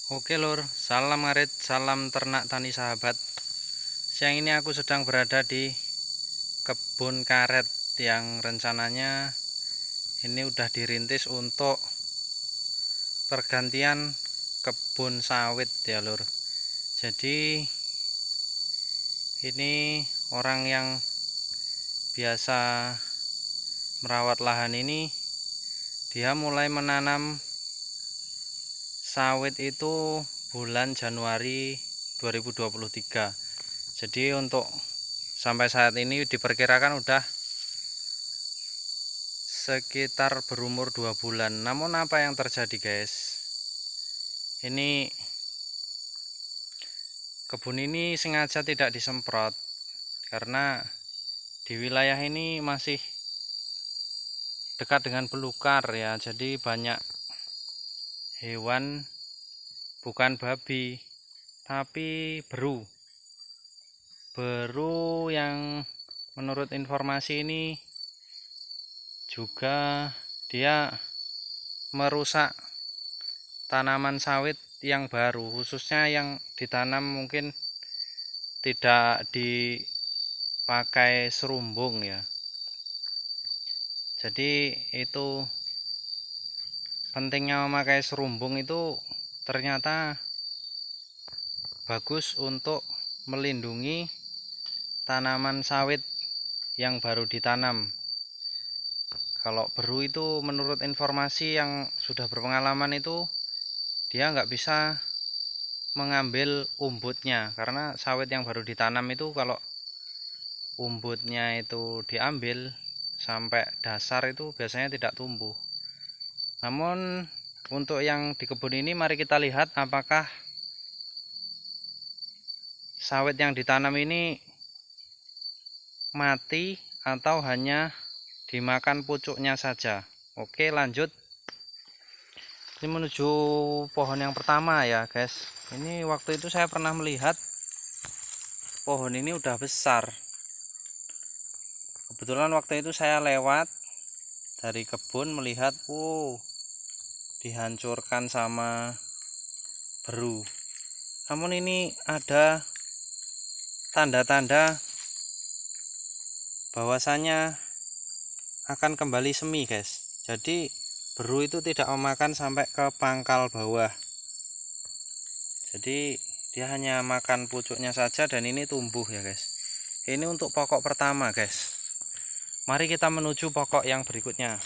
Oke lur, salam ngarit, salam ternak tani sahabat. Siang ini aku sedang berada di kebun karet yang rencananya ini udah dirintis untuk pergantian kebun sawit ya lur. Jadi ini orang yang biasa merawat lahan ini, dia mulai menanam sawit itu bulan Januari 2023. Jadi untuk sampai saat ini diperkirakan udah sekitar berumur 2 bulan. Namun apa yang terjadi guys, ini kebun ini sengaja tidak disemprot karena di wilayah ini masih dekat dengan belukar ya, jadi banyak hewan, bukan babi tapi beru yang menurut informasi ini juga dia merusak tanaman sawit yang baru, khususnya yang ditanam mungkin tidak dipakai serumbung ya. Jadi itu pentingnya memakai serumbung, itu ternyata bagus untuk melindungi tanaman sawit yang baru ditanam. Kalau beru itu menurut informasi yang sudah berpengalaman itu dia nggak bisa mengambil umbutnya, karena sawit yang baru ditanam itu kalau umbutnya itu diambil sampai dasar itu biasanya tidak tumbuh. Namun untuk yang di kebun ini, mari kita lihat apakah sawit yang ditanam ini mati atau hanya dimakan pucuknya saja. Oke, lanjut. Ini menuju pohon yang pertama ya guys. Ini waktu itu saya pernah melihat pohon ini udah besar. Kebetulan waktu itu saya lewat dari kebun melihat, dihancurkan sama beru. Namun ini ada tanda-tanda bahwasanya akan kembali semi guys. Jadi beru itu tidak memakan sampai ke pangkal bawah, jadi dia hanya makan pucuknya saja dan ini tumbuh ya guys. Ini untuk pokok pertama guys. Mari kita menuju pokok yang berikutnya.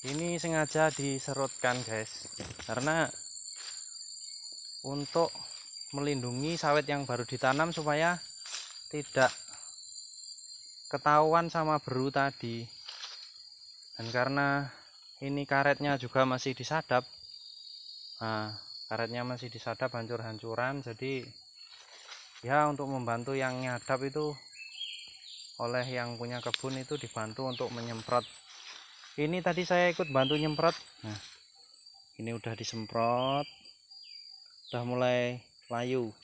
Ini sengaja diserutkan guys, karena untuk melindungi sawit yang baru ditanam supaya tidak ketahuan sama beru tadi. Dan karena ini karetnya juga masih disadap, karetnya masih disadap hancur-hancuran, jadi ya untuk membantu yang nyadap itu, oleh yang punya kebun itu dibantu untuk menyemprot. Ini tadi saya ikut bantu nyemprot. Nah, ini udah disemprot, udah mulai layu,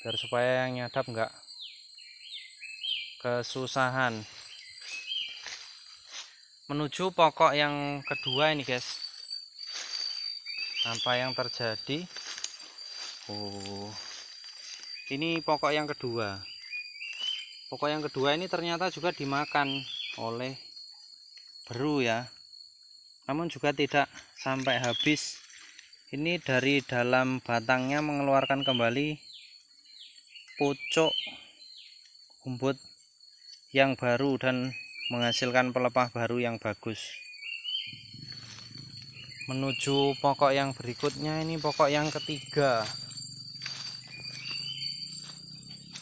biar supaya yang nyadap enggak kesusahan. Menuju pokok yang kedua ini guys, apa yang terjadi? Ini pokok yang kedua. Pokok yang kedua ini ternyata juga dimakan oleh beru ya, namun juga tidak sampai habis. Ini dari dalam batangnya mengeluarkan kembali pucuk umbut yang baru dan menghasilkan pelepah baru yang bagus. Menuju pokok yang berikutnya, ini pokok yang ketiga.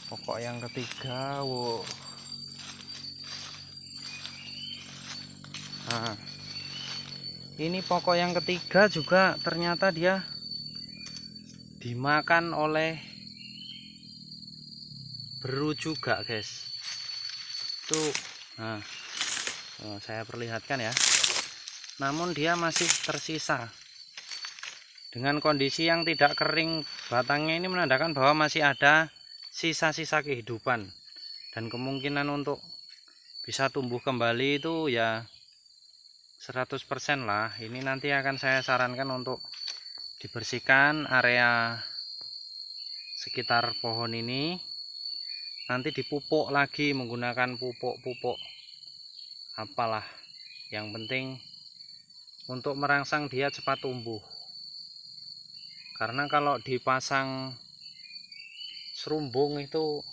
Pokok yang ketiga, Nah, ini pokok yang ketiga juga ternyata dia dimakan oleh beru juga guys. Tuh, saya perlihatkan ya. Namun dia masih tersisa. Dengan kondisi yang tidak kering batangnya, ini menandakan bahwa masih ada sisa-sisa kehidupan, dan kemungkinan untuk bisa tumbuh kembali itu ya 100% lah. Ini nanti akan saya sarankan untuk dibersihkan area sekitar pohon ini, nanti dipupuk lagi menggunakan pupuk apalah, yang penting untuk merangsang dia cepat tumbuh. Karena kalau dipasang serumbung itu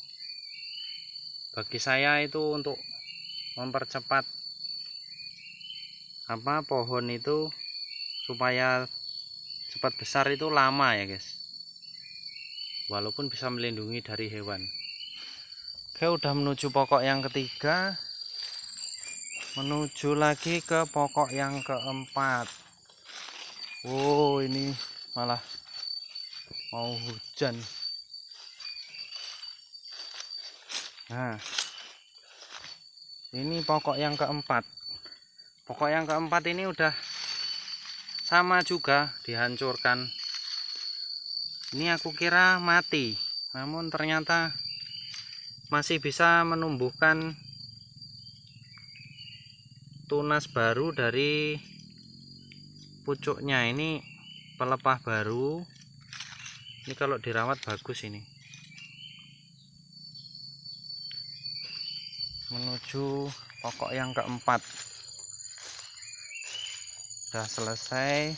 bagi saya itu untuk mempercepat pohon itu supaya cepat besar itu lama ya guys, walaupun bisa melindungi dari hewan. Oke, udah menuju pokok yang ketiga, menuju lagi ke pokok yang keempat. Oh, ini malah mau hujan. Nah, ini pokok yang keempat. Pokok yang keempat ini udah sama juga dihancurkan. Ini aku kira mati, namun ternyata masih bisa menumbuhkan tunas baru dari pucuknya. Ini pelepah baru. Ini kalau dirawat bagus ini. Menuju pokok yang keempat. Sudah selesai.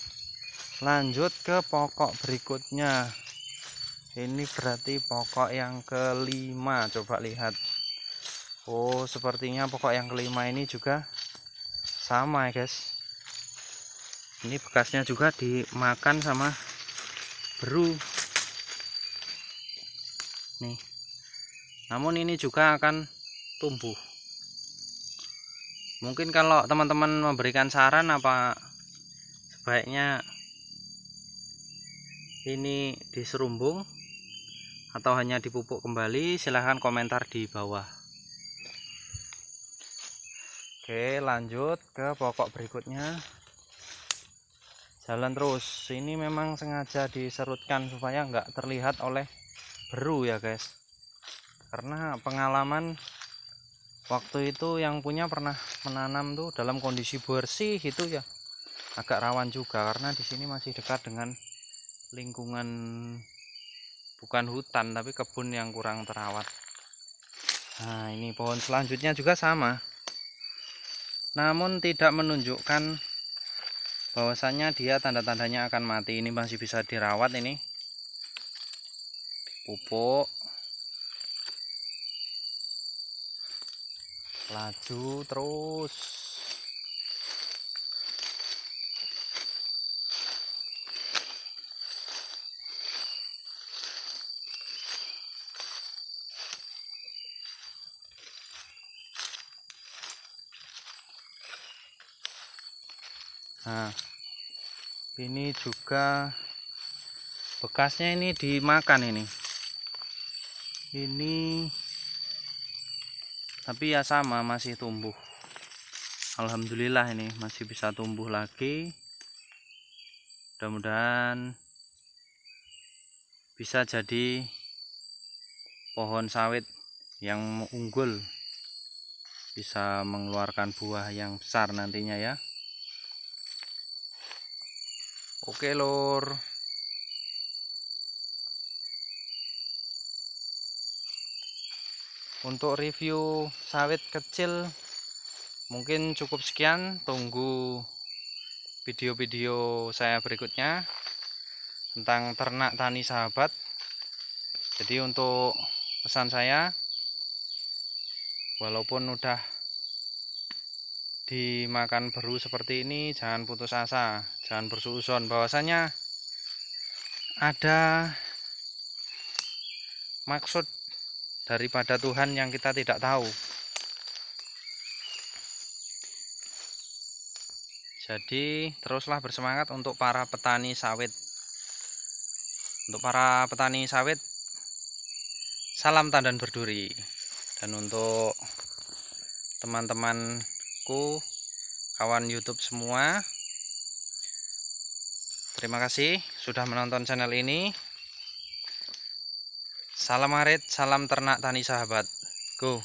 Lanjut ke pokok berikutnya. Ini berarti pokok yang kelima. Coba lihat. Oh, sepertinya pokok yang kelima ini juga sama ya guys. Ini bekasnya juga dimakan sama beru nih. Namun ini juga akan tumbuh. Mungkin kalau teman-teman memberikan saran apa sebaiknya ini diserumbung atau hanya dipupuk kembali, silahkan komentar di bawah. Oke, lanjut ke pokok berikutnya. Jalan terus. Ini memang sengaja diserutkan supaya nggak terlihat oleh beru ya guys. Karena pengalaman waktu itu yang punya pernah menanam tuh dalam kondisi bersih itu ya agak rawan juga, karena di sini masih dekat dengan lingkungan, bukan hutan tapi kebun yang kurang terawat. Nah, ini pohon selanjutnya juga sama, namun tidak menunjukkan bahwasannya dia tanda-tandanya akan mati. Ini masih bisa dirawat, ini pupuk, laju terus. Nah, ini juga bekasnya ini dimakan ini tapi ya sama, masih tumbuh. Alhamdulillah ini masih bisa tumbuh lagi. Mudah-mudahan bisa jadi pohon sawit yang unggul, bisa mengeluarkan buah yang besar nantinya ya. Oke lur, untuk review sawit kecil mungkin cukup sekian. Tunggu video-video saya berikutnya tentang ternak tani sahabat. Jadi untuk pesan saya, walaupun udah dimakan beru seperti ini, jangan putus asa, jangan bersuuzon bahwasanya ada maksud daripada Tuhan yang kita tidak tahu. Jadi teruslah bersemangat untuk para petani sawit. Untuk para petani sawit, salam tandan berduri. Dan untuk teman-temanku, kawan YouTube semua, terima kasih sudah menonton channel ini. Salam arit, salam ternak tani sahabat. Go!